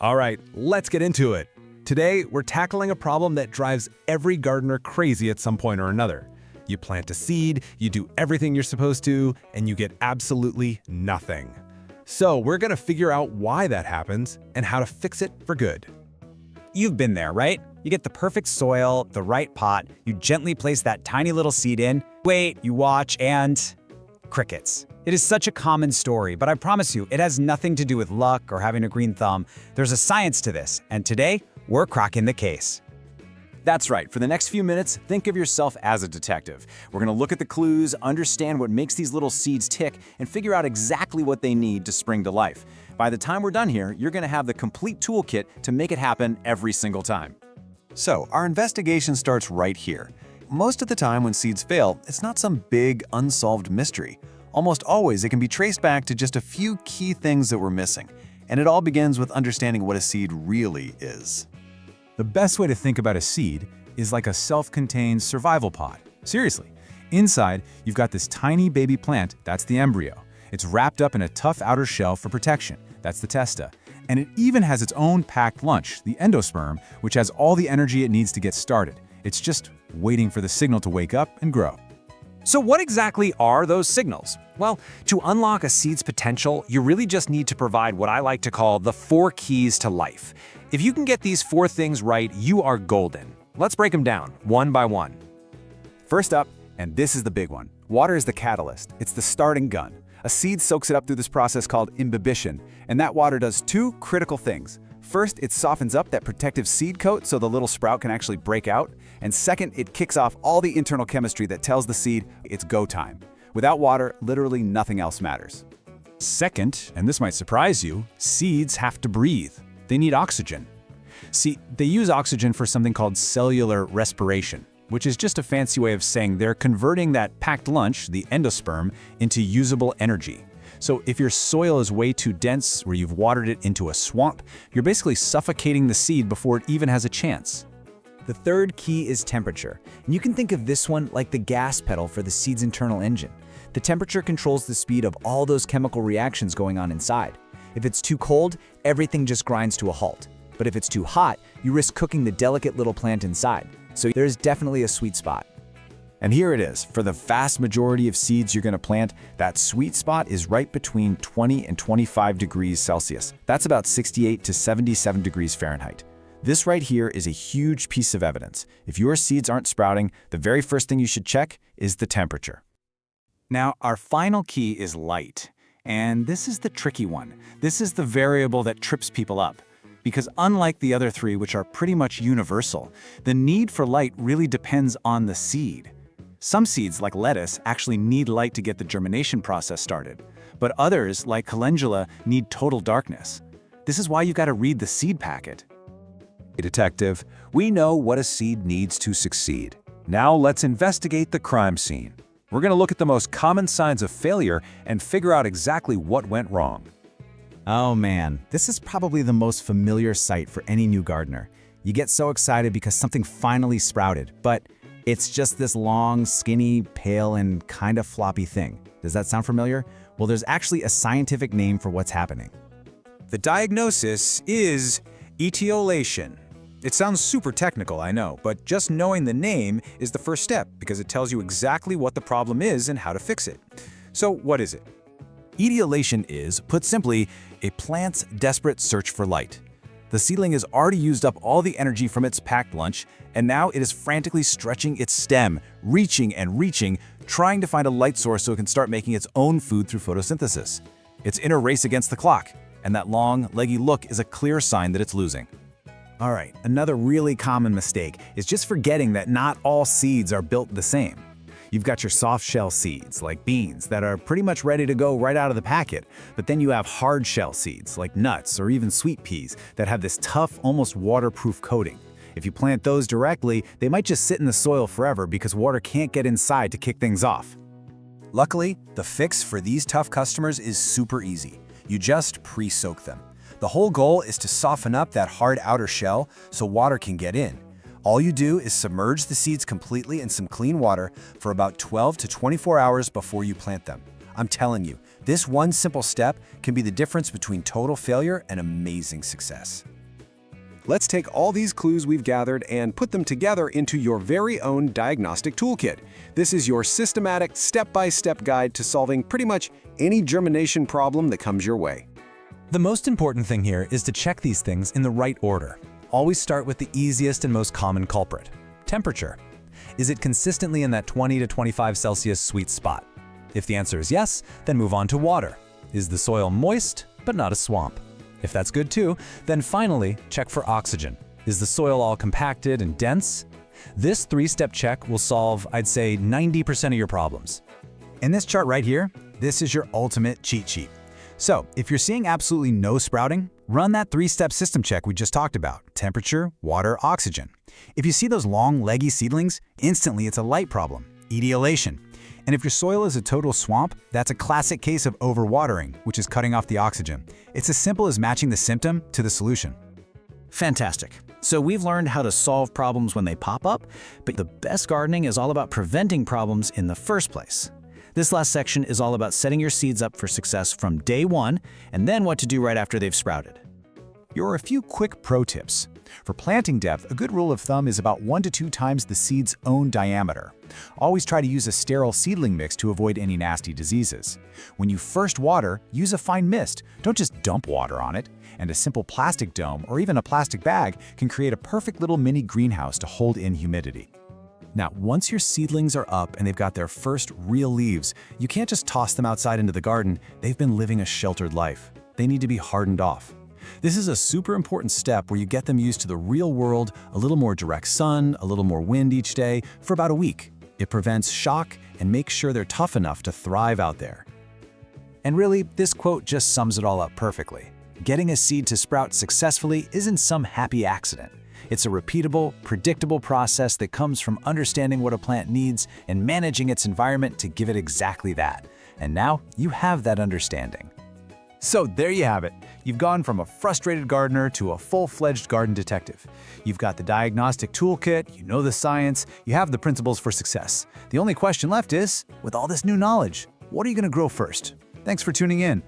All right, let's get into it. Today, we're tackling a problem that drives every gardener crazy at some point or another. You plant a seed, you do everything you're supposed to, and you get absolutely nothing. So we're gonna figure out why that happens and how to fix it for good. You've been there, right? You get the perfect soil, the right pot, you gently place that tiny little seed in, wait, you watch, and crickets. It is such a common story, but I promise you, it has nothing to do with luck or having a green thumb. There's a science to this, and today, we're cracking the case. That's right. For the next few minutes, think of yourself as a detective. We're going to look at the clues, understand what makes these little seeds tick, and figure out exactly what they need to spring to life. By the time we're done here, you're going to have the complete toolkit to make it happen every single time. So, our investigation starts right here. Most of the time when seeds fail, it's not some big, unsolved mystery. Almost always, it can be traced back to just a few key things that we're missing. And it all begins with understanding what a seed really is. The best way to think about a seed is like a self-contained survival pod. Seriously. Inside, you've got this tiny baby plant, that's the embryo. It's wrapped up in a tough outer shell for protection, that's the testa. And it even has its own packed lunch, the endosperm, which has all the energy it needs to get started. It's just waiting for the signal to wake up and grow. So what exactly are those signals? Well, to unlock a seed's potential, you really just need to provide what I like to call the 4 keys to life. If you can get these 4 things right, you are golden. Let's break them down, one by one. First up, and this is the big one, water is the catalyst. It's the starting gun. A seed soaks it up through this process called imbibition, and that water does 2 critical things. First, it softens up that protective seed coat so the little sprout can actually break out. And second, it kicks off all the internal chemistry that tells the seed it's go time. Without water, literally nothing else matters. Second, and this might surprise you, seeds have to breathe. They need oxygen. See, they use oxygen for something called cellular respiration, which is just a fancy way of saying they're converting that packed lunch, the endosperm, into usable energy. So if your soil is way too dense, where you've watered it into a swamp, you're basically suffocating the seed before it even has a chance. The third key is temperature, and you can think of this one like the gas pedal for the seed's internal engine. The temperature controls the speed of all those chemical reactions going on inside. If it's too cold, everything just grinds to a halt. But if it's too hot, you risk cooking the delicate little plant inside. So there's definitely a sweet spot. And here it is. For the vast majority of seeds you're going to plant, that sweet spot is right between 20 and 25 degrees Celsius. That's about 68 to 77 degrees Fahrenheit. This right here is a huge piece of evidence. If your seeds aren't sprouting, the very first thing you should check is the temperature. Now, our final key is light. And this is the tricky one. This is the variable that trips people up. Because unlike the other 3, which are pretty much universal, the need for light really depends on the seed. Some seeds, like lettuce, actually need light to get the germination process started. But others, like calendula, need total darkness. This is why you've got to read the seed packet. Detective, we know what a seed needs to succeed. Now let's investigate the crime scene. We're going to look at the most common signs of failure and figure out exactly what went wrong. Oh man, this is probably the most familiar sight for any new gardener. You get so excited because something finally sprouted, but it's just this long, skinny, pale, and kind of floppy thing. Does that sound familiar? Well, there's actually a scientific name for what's happening. The diagnosis is etiolation. It sounds super technical, I know, but just knowing the name is the first step because it tells you exactly what the problem is and how to fix it. So what is it? Etiolation is, put simply, a plant's desperate search for light. The seedling has already used up all the energy from its packed lunch, and now it is frantically stretching its stem, reaching and reaching, trying to find a light source so it can start making its own food through photosynthesis. It's in a race against the clock, and that long, leggy look is a clear sign that it's losing. All right, another really common mistake is just forgetting that not all seeds are built the same. You've got your soft shell seeds, like beans, that are pretty much ready to go right out of the packet. But then you have hard shell seeds, like nuts or even sweet peas, that have this tough, almost waterproof coating. If you plant those directly, they might just sit in the soil forever because water can't get inside to kick things off. Luckily, the fix for these tough customers is super easy. You just pre-soak them. The whole goal is to soften up that hard outer shell so water can get in. All you do is submerge the seeds completely in some clean water for about 12 to 24 hours before you plant them. I'm telling you, this one simple step can be the difference between total failure and amazing success. Let's take all these clues we've gathered and put them together into your very own diagnostic toolkit. This is your systematic, step-by-step guide to solving pretty much any germination problem that comes your way. The most important thing here is to check these things in the right order. Always start with the easiest and most common culprit: temperature. Is it consistently in that 20 to 25 Celsius sweet spot? If the answer is yes, then move on to water. Is the soil moist, but not a swamp? If that's good too, then finally check for oxygen. Is the soil all compacted and dense? This 3-step check will solve, I'd say, 90% of your problems. In this chart right here, this is your ultimate cheat sheet. So, if you're seeing absolutely no sprouting, run that 3-step system check we just talked about: temperature, water, oxygen. If you see those long, leggy seedlings, instantly it's a light problem, etiolation. And if your soil is a total swamp, that's a classic case of overwatering, which is cutting off the oxygen. It's as simple as matching the symptom to the solution. Fantastic. So we've learned how to solve problems when they pop up, but the best gardening is all about preventing problems in the first place. This last section is all about setting your seeds up for success from day one, and then what to do right after they've sprouted. Here are a few quick pro tips. For planting depth, a good rule of thumb is about 1 to 2 times the seed's own diameter. Always try to use a sterile seedling mix to avoid any nasty diseases. When you first water, use a fine mist. Don't just dump water on it. And a simple plastic dome or even a plastic bag can create a perfect little mini greenhouse to hold in humidity. Now, once your seedlings are up and they've got their first real leaves, you can't just toss them outside into the garden. They've been living a sheltered life. They need to be hardened off. This is a super important step where you get them used to the real world, a little more direct sun, a little more wind each day, for about a week. It prevents shock and makes sure they're tough enough to thrive out there. And really, this quote just sums it all up perfectly. Getting a seed to sprout successfully isn't some happy accident. It's a repeatable, predictable process that comes from understanding what a plant needs and managing its environment to give it exactly that. And now you have that understanding. So there you have it. You've gone from a frustrated gardener to a full-fledged garden detective. You've got the diagnostic toolkit, you know the science, you have the principles for success. The only question left is, with all this new knowledge, what are you going to grow first? Thanks for tuning in.